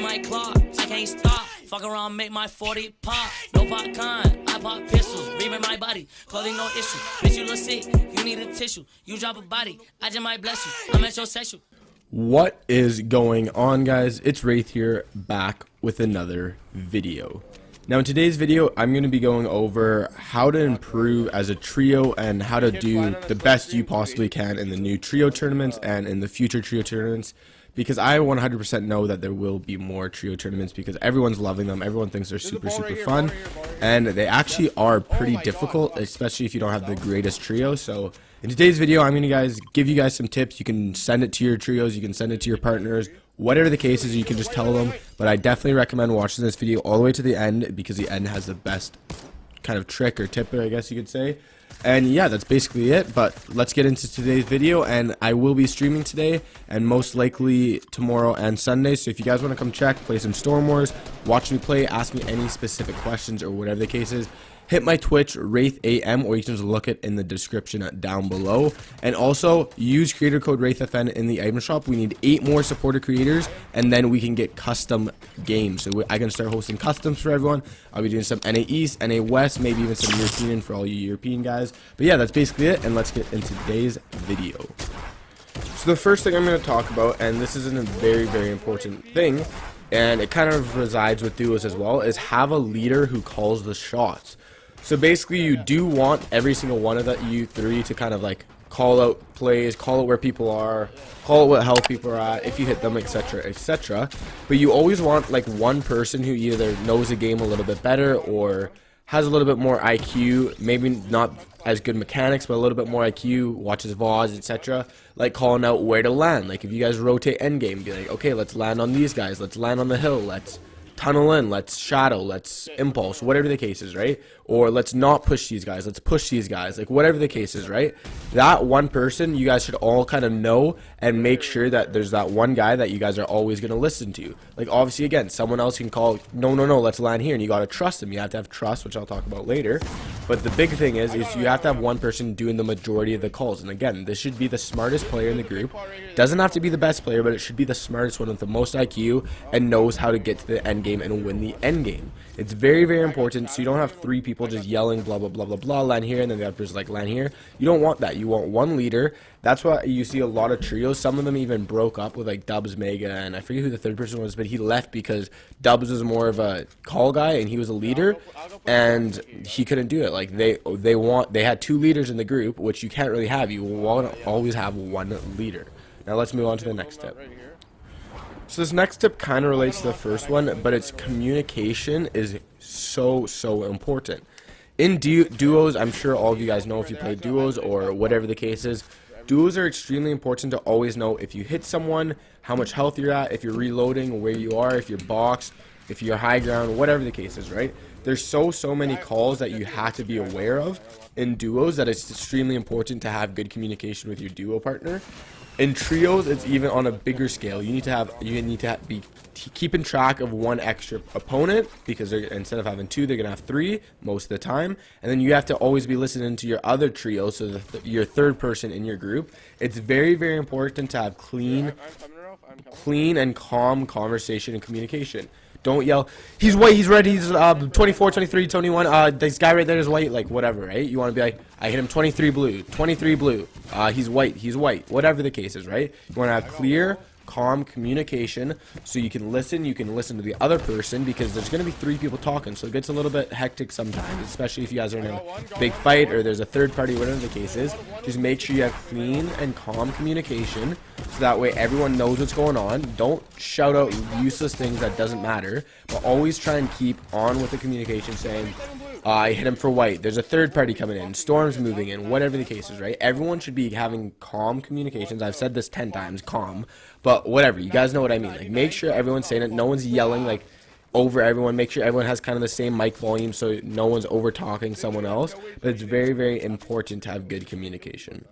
my clock, I can't stop. Fuck around, make my 40 pop. No popcorn, I pop pistols. Reaming my body, clothing no issue. Bitch, you look sick, you need a tissue. You drop a body, I just might bless you. I'm metrosexual. What is going on, guys? It's Wraith here, back with another video. Now in today's video, I'm going to be going over how to improve as a trio and how to do the best you possibly can in the new trio tournaments and in the future trio tournaments, because I 100% know that there will be more trio tournaments because everyone's loving them. Everyone thinks they're super fun, and they actually are pretty difficult, especially if you don't have the greatest trio. So in today's video, I'm going to give you guys some tips. You can send it to your trios, you can send it to your partners, whatever the case is, you can just tell them. But I definitely recommend watching this video all the way to the end, because the end has the best kind of trick or tip, I guess you could say. And yeah, that's basically it. But let's get into today's video, and I will be streaming today and most likely tomorrow and Sunday. So if you guys want to come check, play some Storm Wars, watch me play, ask me any specific questions or whatever the case is, hit my Twitch, WraithAM, or you can just look it in the description down below. And also, use creator code WraithFN in the item shop. We need 8 more supporter creators, and then we can get custom games. So I can start hosting customs for everyone. I'll be doing some NA East, NA West, maybe even some European for all you European guys. But yeah, that's basically it, and let's get into today's video. So the first thing I'm going to talk about, and this is a very important thing, and it kind of resides with duos as well, is have a leader who calls the shots. So basically, you do want every single one of you three to kind of like call out plays, call out where people are, call out what health people are at, if you hit them, etc, etc. But you always want like one person who either knows the game a little bit better or has a little bit more IQ, maybe not as good mechanics, but a little bit more IQ, watches VODs, etc. Like calling out where to land. Like if you guys rotate endgame, be like, okay, let's land on these guys, let's land on the hill, let's tunnel in, let's shadow, let's impulse, whatever the case is, right? Or let's not push these guys, let's push these guys, like whatever the case is, right? That one person you guys should all kind of know, and make sure that there's that one guy that you guys are always going to listen to. Like obviously, again, someone else can call, no, let's land here, and you got to trust them. You have to have trust, which I'll talk about later. But the big thing is you have to have one person doing the majority of the calls. And again, this should be the smartest player in the group. Doesn't have to be the best player, but it should be the smartest one with the most IQ and knows how to get to the end game and win the end game. It's very important, so you don't have 3 people just yelling blah blah, land here, and then the other person's like land here. You don't want that. You want one leader. That's why you see a lot of trios. Some of them even broke up with like Dubs, Mega, and I forget who the third person was, but he left because Dubs was more of a call guy and he was a leader, and he couldn't do it. Like they had 2 leaders in the group, which you can't really have. You want to always have one leader. Now let's move on to the next tip. So this next tip kind of relates to the first one, but its communication is so important. In duos, I'm sure all of you guys know if you play duos or whatever the case is, duos are extremely important to always know if you hit someone, how much health you're at, if you're reloading, where you are, if you're boxed, if you're high ground, whatever the case is, right? There's so many calls that you have to be aware of in duos that it's extremely important to have good communication with your duo partner. In trios, it's even on a bigger scale. You need to be keeping track of one extra opponent, because instead of having 2, they're gonna have 3 most of the time. And then you have to always be listening to your other trio, so your third person in your group. It's very important to have clean and calm conversation and communication. Don't yell, he's white, he's red, he's 24, 23, 21, this guy right there is white, like whatever, right? You want to be like, I hit him 23 blue, he's white, whatever the case is, right? You want to have clear, calm communication so you can listen to the other person, because there's going to be 3 people talking, so it gets a little bit hectic sometimes, especially if you guys are in a big fight or there's a third party, whatever the case is. Just make sure you have clean and calm communication, so that way everyone knows what's going on. Don't shout out useless things that doesn't matter, but always try and keep on with the communication, saying, I hit him for white, there's a third party coming in, storm's moving in, whatever the case is, right? Everyone should be having calm communications. I've said this 10 times, calm, but whatever, you guys know what I mean. Like, make sure everyone's saying it, no one's yelling like over everyone. Make sure everyone has kind of the same mic volume so no one's over talking someone else. But it's very important to have good communication.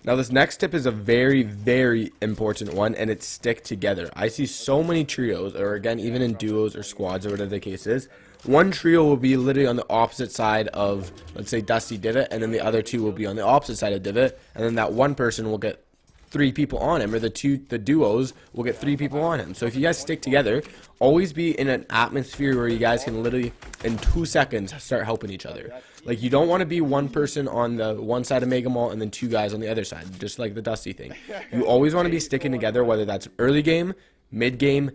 Now this next tip is a very important one, and it's stick together. I see so many trios, or again even in duos or squads or whatever the case is, one trio will be literally on the opposite side of, let's say, Dusty Divot, and then the other 2 will be on the opposite side of Divot, and then that one person will get 3 people on him, or the duos will get 3 people on him. So if you guys stick together, always be in an atmosphere where you guys can literally in 2 seconds start helping each other. Like, you don't want to be one person on the one side of Mega Mall and then 2 guys on the other side, just like the Dusty thing. You always want to be sticking together, whether that's early game, mid game,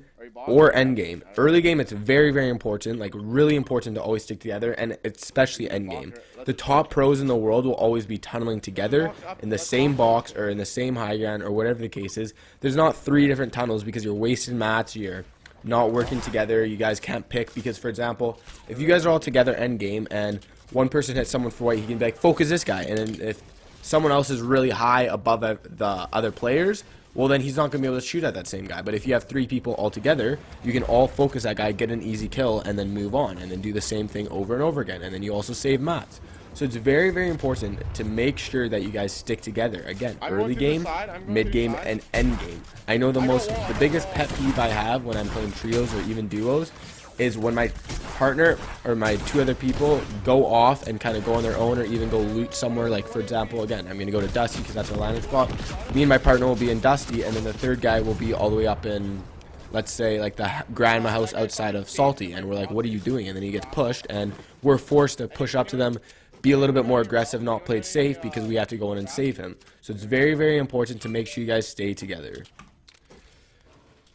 or end game. Early game, it's very, very important, like really important to always stick together, and especially end game. The top pros in the world will always be tunneling together in the same box or in the same high ground or whatever the case is. There's not 3 different tunnels because you're wasting mats, you're not working together, you guys can't pick, because for example, if you guys are all together end game and one person hits someone for white, he can be like, focus this guy, and then if someone else is really high above the other players, well then he's not going to be able to shoot at that same guy. But if you have 3 people all together, you can all focus that guy, get an easy kill, and then move on, and then do the same thing over and over again, and then you also save mats. So it's very, very important to make sure that you guys stick together. Again, early game, mid game, and end game. I know the biggest pet peeve I have when I'm playing trios or even duos is when my partner or my 2 other people go off and kind of go on their own, or even go loot somewhere. Like for example, again, I'm gonna go to Dusty because that's our landing spot. Me and my partner will be in Dusty, and then the 3rd guy will be all the way up in, let's say, like the grandma house outside of Salty, and we're like, what are you doing? And then he gets pushed, and we're forced to push up to them, be a little bit more aggressive, not play it safe, because we have to go in and save him. So it's very, very important to make sure you guys stay together.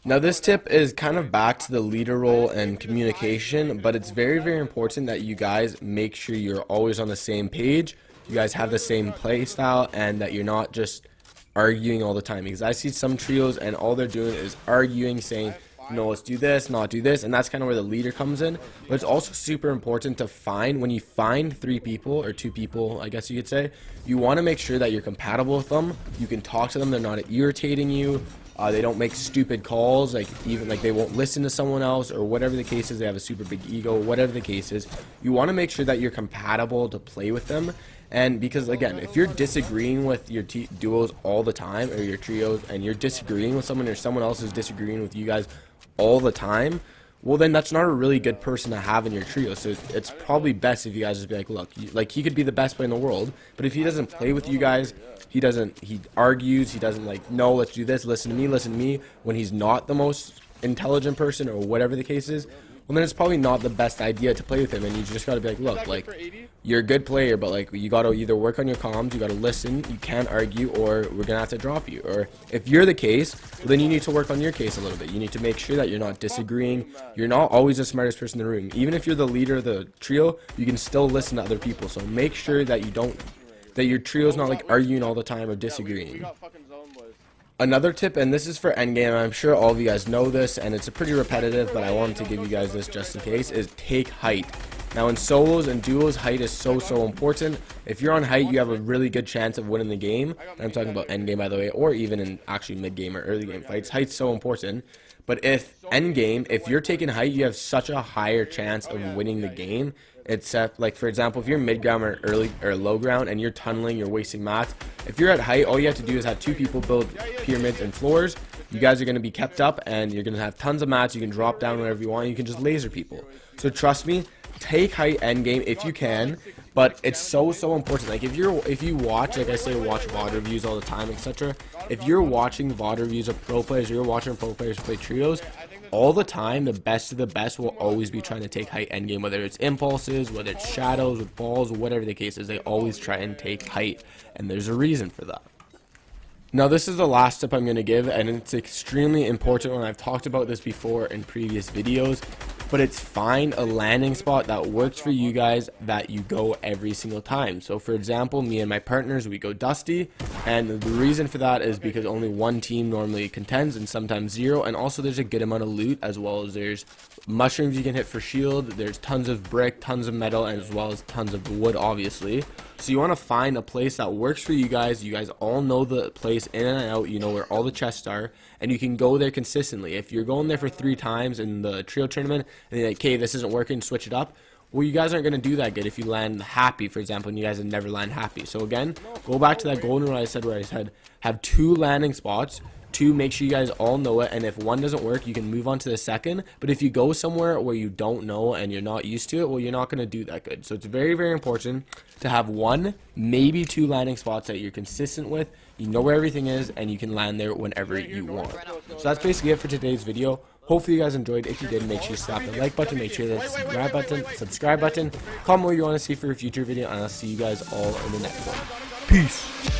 Now this tip is kind of back to the leader role and communication, but it's very, very important that you guys make sure you're always on the same page, you guys have the same play style, and that you're not just arguing all the time. Because I see some trios and all they're doing is arguing, saying, no, let's do this, not do this, and that's kind of where the leader comes in. But it's also super important to find, when you find 3 people, or 2 people, I guess you could say, you want to make sure that you're compatible with them, you can talk to them, they're not irritating you, they don't make stupid calls, like even like they won't listen to someone else, or whatever the case is, they have a super big ego, whatever the case is. You want to make sure that you're compatible to play with them. And because again, if you're disagreeing with your duos all the time, or your trios, and you're disagreeing with someone, or someone else is disagreeing with you guys all the time, well then that's not a really good person to have in your trio. So it's probably best if you guys just be like, look, like he could be the best player in the world, but if he doesn't play with you guys, he argues, he doesn't like, no, let's do this, listen to me, when he's not the most intelligent person, or whatever the case is, well then it's probably not the best idea to play with him. And you just gotta be like, look, like, you're a good player, but like, you gotta either work on your comms, you gotta listen, you can't argue, or we're gonna have to drop you. Or if you're the case, well, then you need to work on your case a little bit. You need to make sure that you're not disagreeing, you're not always the smartest person in the room. Even if you're the leader of the trio, you can still listen to other people. So make sure that your trio's not like arguing all the time or disagreeing. Another tip, and this is for endgame, I'm sure all of you guys know this, and it's a pretty repetitive, but I wanted to give you guys this just in case, is take height. Now in solos and duos, height is so important. If you're on height, you have a really good chance of winning the game. And I'm talking about endgame, by the way, or even in actually mid-game or early game fights. Height's so important. But if endgame, if you're taking height, you have such a higher chance of winning the game. Except, like for example, if you're mid ground or early or low ground and you're tunneling, you're wasting mats. If you're at height, all you have to do is have 2 people build pyramids and floors. You guys are going to be kept up, and you're going to have tons of mats. You can drop down whenever you want. You can just laser people. So trust me, take height end game if you can. But it's so important. Like if you watch, like I say, watch VOD reviews all the time, etc. If you're watching VOD reviews of pro players, or you're watching pro players play trios all the time, the best of the best will always be trying to take height endgame, whether it's impulses, whether it's shadows with balls, whatever the case is, they always try and take height, and there's a reason for that. Now this is the last tip I'm going to give, and it's extremely important, and I've talked about this before in previous videos, but it's find a landing spot that works for you guys, that you go every single time. So for example, me and my partners, we go Dusty, and the reason for that is because only one team normally contends, and sometimes 0, and also there's a good amount of loot, as well as there's mushrooms you can hit for shield, there's tons of brick, tons of metal, and as well as tons of wood, obviously. So you want to find a place that works for you guys all know the place in and out, you know where all the chests are, and you can go there consistently. If you're going there for 3 times in the trio tournament, and you're like, okay, this isn't working, switch it up, well, you guys aren't going to do that good if you land happy, for example, and you guys have never land happy. So again, go back to that golden rule I said, where I said have 2 landing spots, Two, make sure you guys all know it, and if one doesn't work, you can move on to the second. But if you go somewhere where you don't know and you're not used to it, well, you're not going to do that good. So it's very, very important to have one, maybe two landing spots that you're consistent with. You know where everything is, and you can land there whenever you want. So that's basically it for today's video. Hopefully you guys enjoyed. If you did, make sure you slap the like button, make sure that subscribe button, comment what you want to see for a future video, and I'll see you guys all in the next one. Peace.